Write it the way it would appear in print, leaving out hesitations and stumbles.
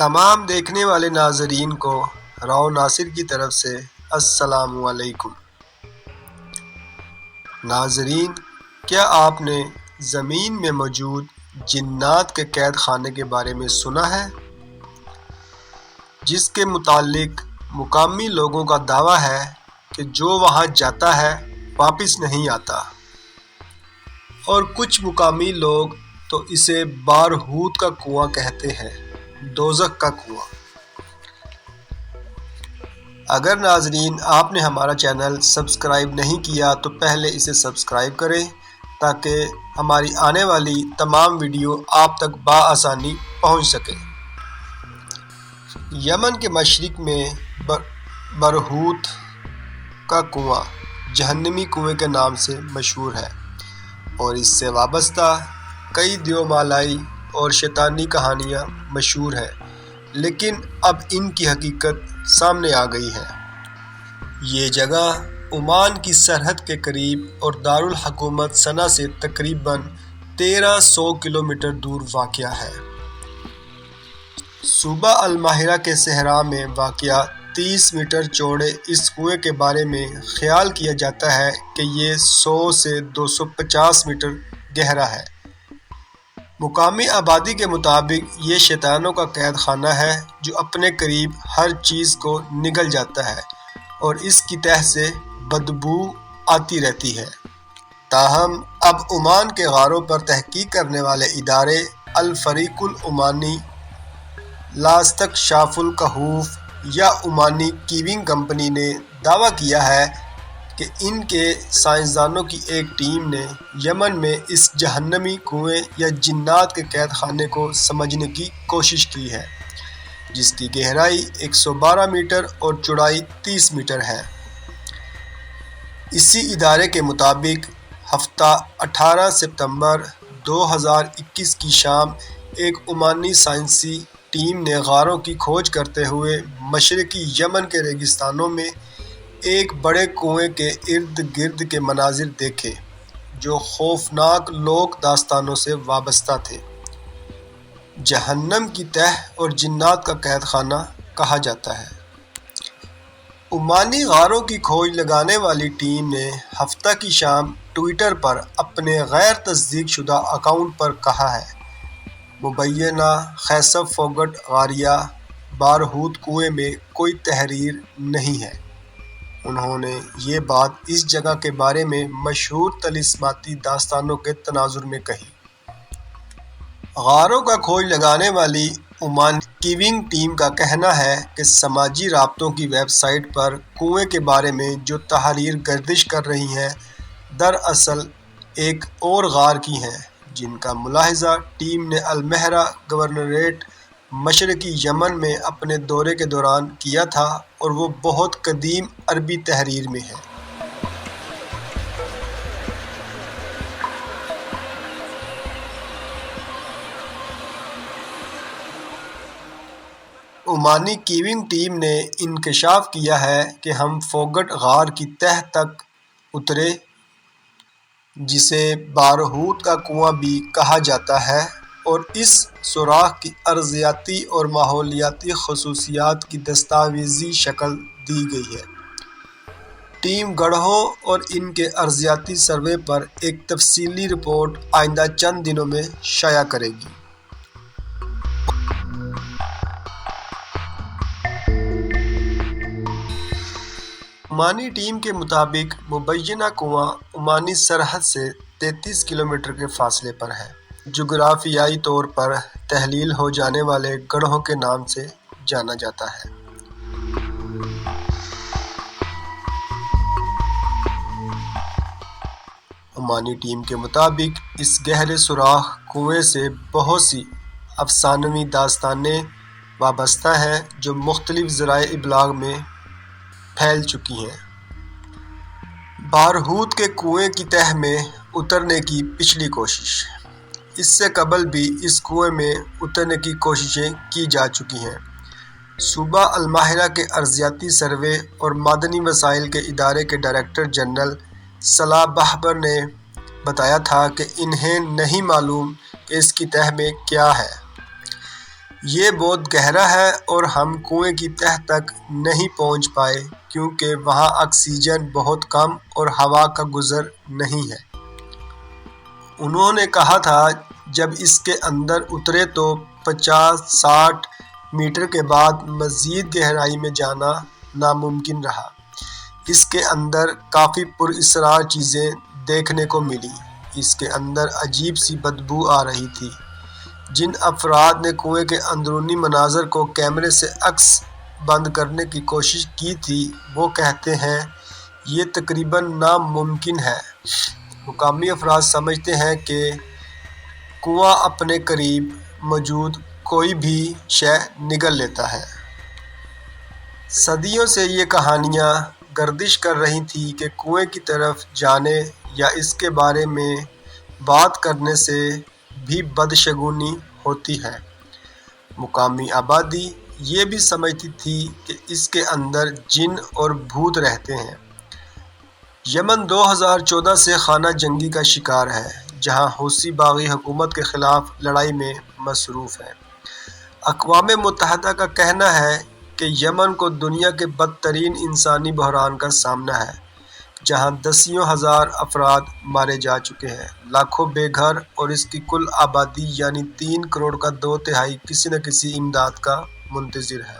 تمام دیکھنے والے ناظرین کو راؤ ناصر کی طرف سے السلام علیکم۔ ناظرین، کیا آپ نے زمین میں موجود جنات کے قید خانے کے بارے میں سنا ہے، جس کے متعلق مقامی لوگوں کا دعویٰ ہے کہ جو وہاں جاتا ہے واپس نہیں آتا، اور کچھ مقامی لوگ تو اسے بارہوت کا کنواں کہتے ہیں، دوزخ کا کنواں۔ اگر ناظرین آپ نے ہمارا چینل سبسکرائب نہیں کیا تو پہلے اسے سبسکرائب کریں تاکہ ہماری آنے والی تمام ویڈیو آپ تک بآسانی پہنچ سکے۔ یمن کے مشرق میں برہوت کا کنواں جہنمی کنویں کے نام سے مشہور ہے، اور اس سے وابستہ کئی دیومالائی اور شیطانی کہانیاں مشہور ہیں، لیکن اب ان کی حقیقت سامنے آ گئی ہے۔ یہ جگہ عمان کی سرحد کے قریب اور دارالحکومت صنعا سے تقریباً 1300 کلومیٹر دور واقع ہے۔ صوبہ الماہرہ کے صحرا میں واقع 30 میٹر چوڑے اس کنویں کے بارے میں خیال کیا جاتا ہے کہ یہ 100 سے 250 میٹر گہرا ہے۔ مقامی آبادی کے مطابق یہ شیطانوں کا قید خانہ ہے جو اپنے قریب ہر چیز کو نگل جاتا ہے اور اس کی تہہ سے بدبو آتی رہتی ہے۔ تاہم اب عمان کے غاروں پر تحقیق کرنے والے ادارے الفریق العمانی لاستکشاف الکہوف یا عمانی کیونگ کمپنی نے دعویٰ کیا ہے کہ ان کے سائنسدانوں کی ایک ٹیم نے یمن میں اس جہنمی کنویں یا جنات کے قید خانے کو سمجھنے کی کوشش کی ہے، جس کی گہرائی 112 میٹر اور چوڑائی 30 میٹر ہے۔ اسی ادارے کے مطابق ہفتہ 18 ستمبر 2021 کی شام ایک عمانی سائنسی ٹیم نے غاروں کی کھوج کرتے ہوئے مشرقی یمن کے ریگستانوں میں ایک بڑے کنویں کے ارد گرد کے مناظر دیکھے جو خوفناک لوک داستانوں سے وابستہ تھے۔ جہنم کی تہہ اور جنات کا قید خانہ کہا جاتا ہے۔ عمانی غاروں کی کھوج لگانے والی ٹیم نے ہفتہ کی شام ٹوئٹر پر اپنے غیر تصدیق شدہ اکاؤنٹ پر کہا ہے، مبینہ خیسف فوگٹ غاریہ بارہوت کنویں میں کوئی تحریر نہیں ہے۔ انہوں نے یہ بات اس جگہ کے بارے میں مشہور طلسماتی داستانوں کے تناظر میں کہی۔ غاروں کا کھوج لگانے والی عمانی کیونگ ٹیم کا کہنا ہے کہ سماجی رابطوں کی ویب سائٹ پر کنویں کے بارے میں جو تحریر گردش کر رہی ہیں دراصل ایک اور غار کی ہیں، جن کا ملاحظہ ٹیم نے المہرہ گورنریٹ مشرقی یمن میں اپنے دورے کے دوران کیا تھا، اور وہ بہت قدیم عربی تحریر میں ہے۔ عمانی کیونگ ٹیم نے انکشاف کیا ہے کہ ہم فوگٹ غار کی تہہ تک اترے، جسے بارہوت کا کنواں بھی کہا جاتا ہے، اور اس سوراخ کی ارضیاتی اور ماحولیاتی خصوصیات کی دستاویزی شکل دی گئی ہے۔ ٹیم گڑھوں اور ان کے ارضیاتی سروے پر ایک تفصیلی رپورٹ آئندہ چند دنوں میں شائع کرے گی۔ عمانی ٹیم کے مطابق مبینہ کنواں عمانی سرحد سے 33 کلومیٹر کے فاصلے پر ہے، جغرافیائی طور پر تحلیل ہو جانے والے گڑھوں کے نام سے جانا جاتا ہے۔ عمانی ٹیم کے مطابق اس گہرے سوراخ کنویں سے بہت سی افسانوی داستانیں وابستہ ہیں جو مختلف ذرائع ابلاغ میں پھیل چکی ہیں۔ بارہوت کے کنویں کی تہہ میں اترنے کی پچھلی کوشش۔ اس سے قبل بھی اس کنویں میں اترنے کی کوششیں کی جا چکی ہیں۔ صوبہ الماہرہ کے ارضیاتی سروے اور معدنی وسائل کے ادارے کے ڈائریکٹر جنرل صلاح بہبر نے بتایا تھا کہ انہیں نہیں معلوم کہ اس کی تہہ میں کیا ہے۔ یہ بہت گہرا ہے اور ہم کنویں کی تہہ تک نہیں پہنچ پائے کیونکہ وہاں آکسیجن بہت کم اور ہوا کا گزر نہیں ہے۔ انہوں نے کہا تھا جب اس کے اندر اترے تو 50-60 میٹر کے بعد مزید گہرائی میں جانا ناممکن رہا۔ اس کے اندر کافی پراسرار چیزیں دیکھنے کو ملی۔ اس کے اندر عجیب سی بدبو آ رہی تھی۔ جن افراد نے کنویں کے اندرونی مناظر کو کیمرے سے عکس بند کرنے کی کوشش کی تھی وہ کہتے ہیں یہ تقریباً ناممکن ہے۔ مقامی افراد سمجھتے ہیں کہ کنواں اپنے قریب موجود کوئی بھی شے نگل لیتا ہے۔ صدیوں سے یہ کہانیاں گردش کر رہی تھیں کہ کنویں کی طرف جانے یا اس کے بارے میں بات کرنے سے بھی بدشگونی ہوتی ہے۔ مقامی آبادی یہ بھی سمجھتی تھی کہ اس کے اندر جن اور بھوت رہتے ہیں۔ یمن 2014 سے خانہ جنگی کا شکار ہے جہاں حوثی باغی حکومت کے خلاف لڑائی میں مصروف ہیں۔ اقوام متحدہ کا کہنا ہے کہ یمن کو دنیا کے بدترین انسانی بحران کا سامنا ہے جہاں دسیوں ہزار افراد مارے جا چکے ہیں، لاکھوں بے گھر اور اس کی کل آبادی یعنی 3 کروڑ کا 2/3 کسی نہ کسی امداد کا منتظر ہے۔